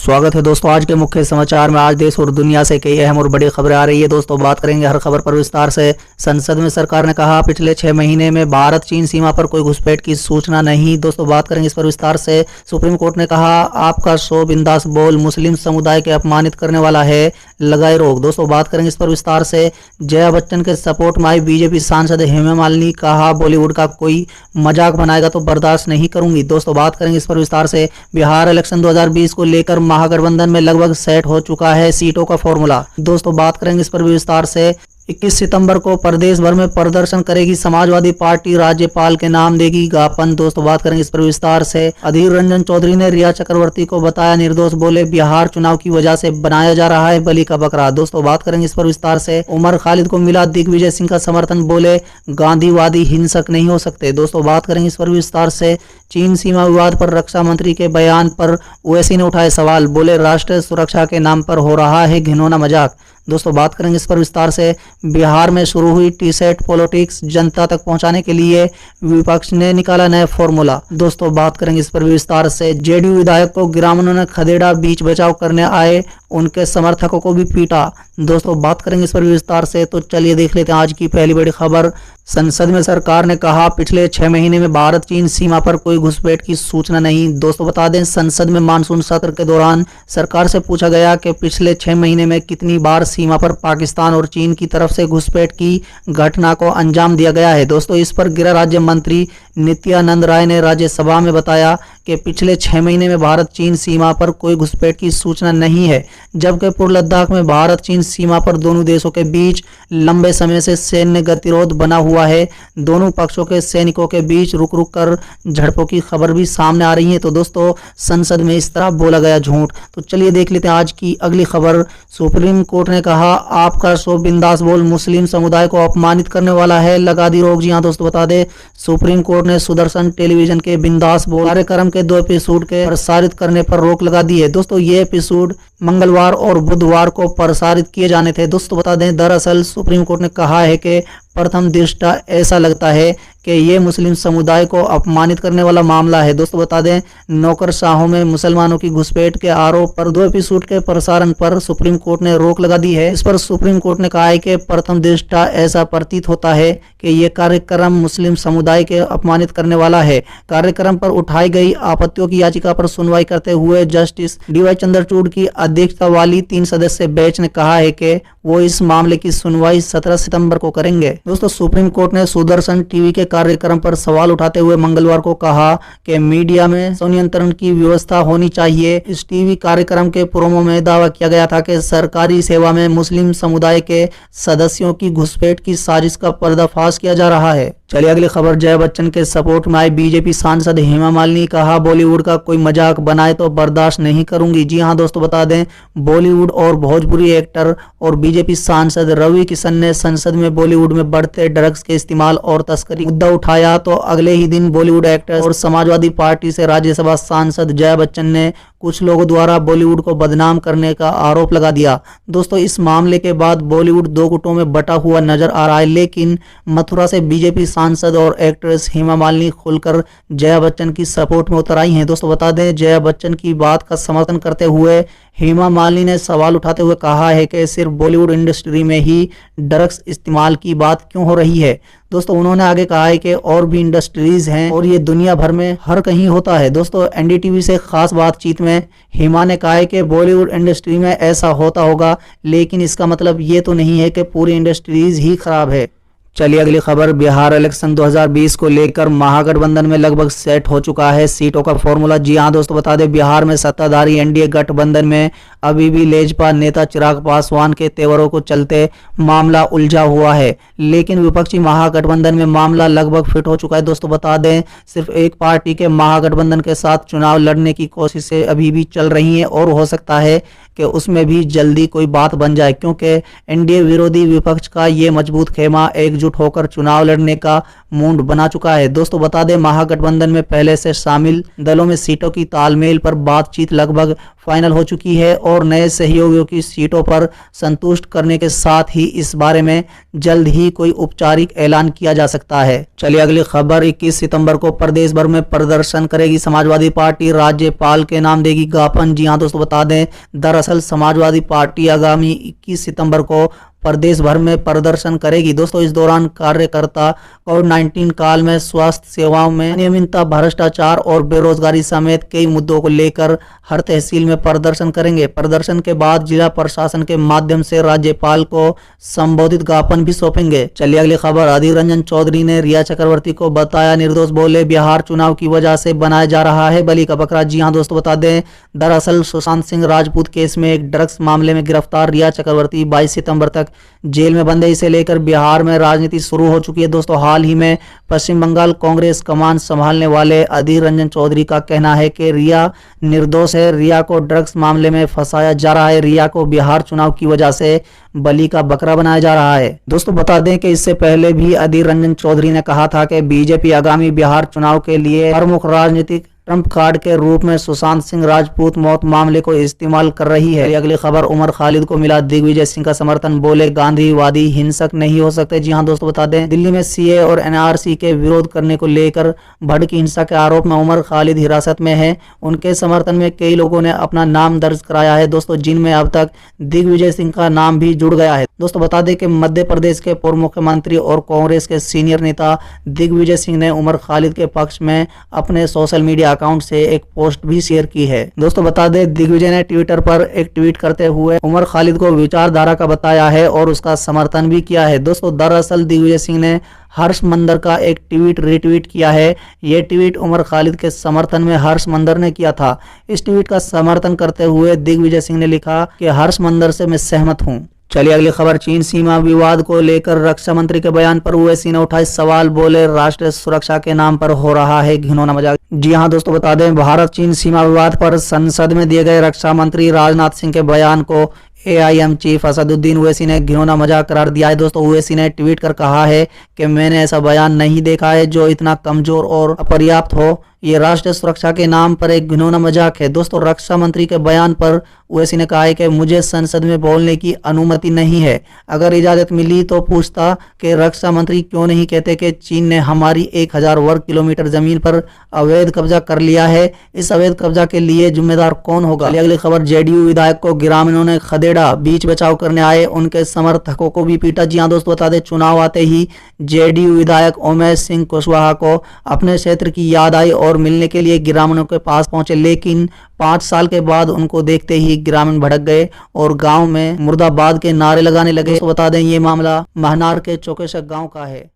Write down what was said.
स्वागत है दोस्तों आज के मुख्य समाचार में। आज देश और दुनिया से कई अहम और बड़ी खबरें आ रही है। दोस्तों बात करेंगे हर खबर पर विस्तार से। संसद में सरकार ने कहा पिछले 6 महीने में भारत चीन सीमा पर कोई घुसपैठ की सूचना नहीं। दोस्तों बात करेंगे इस पर विस्तार से। सुप्रीम कोर्ट ने कहा आपका शो बिंदास बोल मुस्लिम समुदाय के अपमानित करने वाला है, लगाए रोक। दोस्तों बात करेंगे इस पर विस्तार से। जया बच्चन के सपोर्ट में आई बीजेपी सांसद हेमा मालिनी, कहा बॉलीवुड का कोई मजाक बनाएगा तो बर्दाश्त नहीं करूंगी। दोस्तों बात करेंगे इस पर विस्तार से। बिहार इलेक्शन 2020 को लेकर महागठबंधन में लगभग सेट हो चुका है सीटों का फॉर्मूला। दोस्तों बात करेंगे इस पर भी विस्तार से। 21 सितंबर को प्रदेश भर में प्रदर्शन करेगी समाजवादी पार्टी, राज्यपाल के नाम देगी ज्ञापन। दोस्तों बात करेंगे इस पर विस्तार से। अधीर रंजन चौधरी ने रिया चक्रवर्ती को बताया निर्दोष, बोले बिहार चुनाव की वजह से बनाया जा रहा है बलि का बकरा। दोस्तों बात करेंगे इस पर विस्तार से। उमर खालिद को मिला दिग्विजय सिंह का समर्थन, बोले गांधीवादी हिंसक नहीं हो सकते। दोस्तों बात करेंगे इस पर विस्तार से। चीन सीमा विवाद पर रक्षा मंत्री के बयान पर ओवैसी ने उठाए सवाल, बोले राष्ट्रीय सुरक्षा के नाम पर हो रहा है घिनौना मजाक। दोस्तों बात करेंगे इस पर विस्तार से। बिहार में शुरू हुई टी-सेट पॉलिटिक्स जनता तक पहुंचाने के लिए विपक्ष ने निकाला नया फॉर्मूला। दोस्तों बात करेंगे इस पर विस्तार से। जेडीयू विधायक को ग्रामीणों ने खदेड़ा, बीच बचाव करने आए उनके समर्थकों को भी पीटा। दोस्तों बात करेंगे इस पर विस्तार से। तो चलिए देख लेते हैं आज की पहली बड़ी खबर। संसद में सरकार ने कहा पिछले 6 महीने में भारत चीन सीमा पर कोई घुसपैठ की सूचना नहीं। दोस्तों बता दें संसद में मानसून सत्र के दौरान सरकार से पूछा गया कि पिछले 6 महीने में कितनी बार सीमा पर पाकिस्तान और चीन की तरफ से घुसपैठ की घटना को अंजाम दिया गया है। दोस्तों इस पर गृह राज्य मंत्री नित्यानंद राय ने राज्यसभा में बताया कि पिछले 6 महीने में भारत चीन सीमा पर कोई घुसपैठ की सूचना नहीं है, जबकि पूर्व लद्दाख में भारत चीन सीमा पर दोनों देशों के बीच लंबे समय से सैन्य गतिरोध बना हुआ है। दोनों पक्षों के सैनिकों के बीच रुक रुक कर झड़पों की खबर भी सामने आ रही है। तो दोस्तों संसद में इस तरह बोला गया झूठ। तो चलिए देख लेते हैं आज की अगली खबर। सुप्रीम कोर्ट ने कहा आपका शो बिंदास बोल मुस्लिम समुदाय को अपमानित करने वाला है, लगा दी रोक। जी हाँ दोस्तों बता दें सुप्रीम कोर्ट ने सुदर्शन टेलीविजन के बिंदास बोल कार्यक्रम के 2 एपिसोड के प्रसारित करने पर रोक लगा दी है। दोस्तों ये एपिसोड मंगलवार और बुधवार को प्रसारित किए जाने थे। दोस्तों बता दें दरअसल सुप्रीम कोर्ट ने कहा है कि प्रथम दृष्टया ऐसा लगता है कि ये मुस्लिम समुदाय को अपमानित करने वाला मामला है। दोस्तों बता दें नौकरशाहों में मुसलमानों की घुसपैठ के आरोप पर 2 एपिसोड के प्रसारण पर सुप्रीम कोर्ट ने रोक लगा दी है। इस पर सुप्रीम कोर्ट ने कहा है कि प्रथम दृष्टया ऐसा प्रतीत होता है कि ये कार्यक्रम मुस्लिम समुदाय के अपमानित करने वाला है। कार्यक्रम पर उठाई गई आपत्तियों की याचिका पर सुनवाई करते हुए जस्टिस डी.वाई. चंद्रचूड़ की अध्यक्षता वाली 3 सदस्यीय बेंच ने कहा है कि वो इस मामले की सुनवाई 17 सितंबर को करेंगे। दोस्तों सुप्रीम कोर्ट ने सुदर्शन टीवी के कार्यक्रम पर सवाल उठाते हुए मंगलवार को कहा कि मीडिया में संनियंत्रण की व्यवस्था होनी चाहिए। इस टीवी कार्यक्रम के प्रोमो में दावा किया गया था कि सरकारी सेवा में मुस्लिम समुदाय के सदस्यों की घुसपैठ की साजिश का पर्दाफाश किया जा रहा है। चलिए अगली खबर। जया बच्चन के सपोर्ट में आई बीजेपी सांसद हेमा मालिनी, कहा बॉलीवुड का कोई मजाक बनाए तो बर्दाश्त नहीं करूंगी। जी हाँ दोस्तों बता दें बॉलीवुड और भोजपुरी एक्टर और बीजेपी सांसद रवि किशन ने संसद में बॉलीवुड में बढ़ते ड्रग्स के इस्तेमाल और तस्करी मुद्दा उठाया तो अगले ही दिन बॉलीवुड एक्टर और समाजवादी पार्टी से राज्यसभा सांसद जया बच्चन ने कुछ लोगों द्वारा बॉलीवुड को बदनाम करने का आरोप लगा दिया। दोस्तों इस मामले के बाद बॉलीवुड 2 गुटों में बटा हुआ नजर आ रहा है, लेकिन मथुरा से बीजेपी सांसद और एक्ट्रेस हेमा मालिनी खुलकर जया बच्चन की सपोर्ट में उतर आई हैं। दोस्तों बता दें जया बच्चन की बात का समर्थन करते हुए हेमा मालिनी ने सवाल उठाते हुए कहा है कि सिर्फ बॉलीवुड इंडस्ट्री में ही ड्रग्स इस्तेमाल की बात क्यों हो रही है। दोस्तों उन्होंने आगे कहा है कि और भी इंडस्ट्रीज हैं और ये दुनिया भर में हर कहीं होता है। दोस्तों एनडीटीवी से खास बातचीत में हेमा ने कहा है कि बॉलीवुड इंडस्ट्री में ऐसा होता होगा, लेकिन इसका मतलब ये तो नहीं है कि पूरी इंडस्ट्रीज ही खराब है। चलिए अगली खबर। बिहार इलेक्शन 2020 को लेकर महागठबंधन में लगभग सेट हो चुका है सीटों का फॉर्मूला। जी हाँ दोस्तों बता दें बिहार में सत्ताधारी एनडीए गठबंधन में अभी भी लेजपा नेता चिराग पासवान के तेवरों को चलते मामला उलझा हुआ है, लेकिन विपक्षी महागठबंधन में मामला लगभग फिट हो चुका है। दोस्तों बता दें सिर्फ एक पार्टी के महागठबंधन के साथ चुनाव लड़ने की कोशिशें अभी भी चल रही हैं और हो सकता है कि उसमें भी जल्दी कोई बात बन जाए, क्योंकि एनडीए विरोधी विपक्ष का ये मजबूत खेमा एकजुट होकर चुनाव लड़ने का मूड बना चुका है। दोस्तों बता दें महागठबंधन में पहले से शामिल दलों में सीटों की तालमेल पर बातचीत लगभग फाइनल हो चुकी है और नए सहयोगियों की सीटों पर संतुष्ट करने के साथ ही इस बारे में जल्द ही कोई औपचारिक ऐलान किया जा सकता है। चलिए अगली खबर, 21 सितंबर को प्रदेश भर में प्रदर्शन करेगी समाजवादी पार्टी, राज्यपाल के नाम देगी ज्ञापन। जी हां दोस्तों, बता दें दरअसल समाजवादी पार्टी आगामी 21 सितंबर को प्रदेश भर में प्रदर्शन करेगी। दोस्तों इस दौरान कार्यकर्ता कोविड-19 काल में स्वास्थ्य सेवाओं में अनियमितता, भ्रष्टाचार और बेरोजगारी समेत कई मुद्दों को लेकर हर तहसील में प्रदर्शन करेंगे। प्रदर्शन के बाद जिला प्रशासन के माध्यम से राज्यपाल को संबोधित ज्ञापन भी सौंपेंगे। चलिए अगली खबर, अधीर रंजन चौधरी ने रिया चक्रवर्ती को बताया निर्दोष, बोले बिहार चुनाव की वजह से बनाया जा रहा है बलि का बकरा। जी हां दोस्तों, बता दें दरअसल सुशांत सिंह राजपूत केस में एक ड्रग्स मामले में गिरफ्तार रिया चक्रवर्ती 22 सितंबर तक जेल में बंद है। इसे लेकर बिहार में राजनीति शुरू हो चुकी है। दोस्तों हाल ही में पश्चिम बंगाल कांग्रेस कमान संभालने वाले अधीर रंजन चौधरी का कहना है कि रिया निर्दोष है, रिया को ड्रग्स मामले में फंसाया जा रहा है, रिया को बिहार चुनाव की वजह से बलि का बकरा बनाया जा रहा है। दोस्तों बता दें कि इससे पहले भी अधीर रंजन चौधरी ने कहा था कि बीजेपी आगामी बिहार चुनाव के लिए प्रमुख राजनीतिक ट्रंप कार्ड के रूप में सुशांत सिंह राजपूत मौत मामले को इस्तेमाल कर रही है। अगली खबर, उमर खालिद को मिला दिग्विजय सिंह का समर्थन, बोले गांधीवादी हिंसक नहीं हो सकते। जी हां दोस्तों, बता दें दिल्ली में सीए और एनआरसी के विरोध करने को लेकर भड़की हिंसा के आरोप में उमर खालिद हिरासत में है। उनके समर्थन में कई लोगों ने अपना नाम दर्ज कराया है दोस्तों, जिनमें अब तक दिग्विजय सिंह का नाम भी जुड़ गया है। दोस्तों बता दें कि मध्य प्रदेश के पूर्व मुख्यमंत्री और कांग्रेस के सीनियर नेता दिग्विजय सिंह ने उमर खालिद के पक्ष में अपने सोशल मीडिया अकाउंट से एक पोस्ट भी शेयर की है। दोस्तों बता दें दिग्विजय ने ट्विटर पर एक ट्वीट करते हुए उमर खालिद को विचारधारा का बताया है और उसका समर्थन भी किया है। दोस्तों दरअसल दिग्विजय सिंह ने हर्ष मंदर का एक ट्वीट रिट्वीट किया है। ये ट्वीट उमर खालिद के समर्थन में हर्ष मंदर ने किया था। इस ट्वीट का समर्थन करते हुए दिग्विजय सिंह ने लिखा कि हर्ष मंदर से मैं सहमत हूँ। चलिए अगली खबर, चीन सीमा विवाद को लेकर रक्षा मंत्री के बयान पर ओवैसी ने उठाए सवाल, बोले राष्ट्रीय सुरक्षा के नाम पर हो रहा है घिनौना मजाक। जी हां दोस्तों, बता दें भारत चीन सीमा विवाद पर संसद में दिए गए रक्षा मंत्री राजनाथ सिंह के बयान को एआईएम चीफ असदुद्दीन ओवैसी ने घिनौना मजाक करार दिया है। दोस्तों ओवैसी ने ट्वीट कर कहा है कि मैंने ऐसा बयान नहीं देखा है जो इतना कमजोर और अपर्याप्त हो। ये राष्ट्रीय सुरक्षा के नाम पर एक घिनौना मजाक है। दोस्तों रक्षा मंत्री के बयान पर ओवैसी ने कहा है कि मुझे संसद में बोलने की अनुमति नहीं है। अगर इजाजत मिली तो पूछता कि रक्षा मंत्री क्यों नहीं कहते कि चीन ने हमारी 1000 वर्ग किलोमीटर जमीन पर अवैध कब्जा कर लिया है। इस अवैध कब्जा के लिए जिम्मेदार कौन होगा। अगली खबर, जेडीयू विधायक को ग्रामीणों ने खदेड़ा, बीच बचाव करने आए उनके समर्थकों को भी पीटा। जी हां दोस्तों, बता दें चुनाव आते ही जेडीयू विधायक उमेश सिंह कुशवाहा को अपने क्षेत्र की याद आई और मिलने के लिए ग्रामीणों के पास पहुंचे, लेकिन 5 साल के बाद उनको देखते ही ग्रामीण भड़क गए और गांव में मुर्दाबाद के नारे लगाने लगे। तो बता दें ये मामला महनार के चौकेशक गांव का है।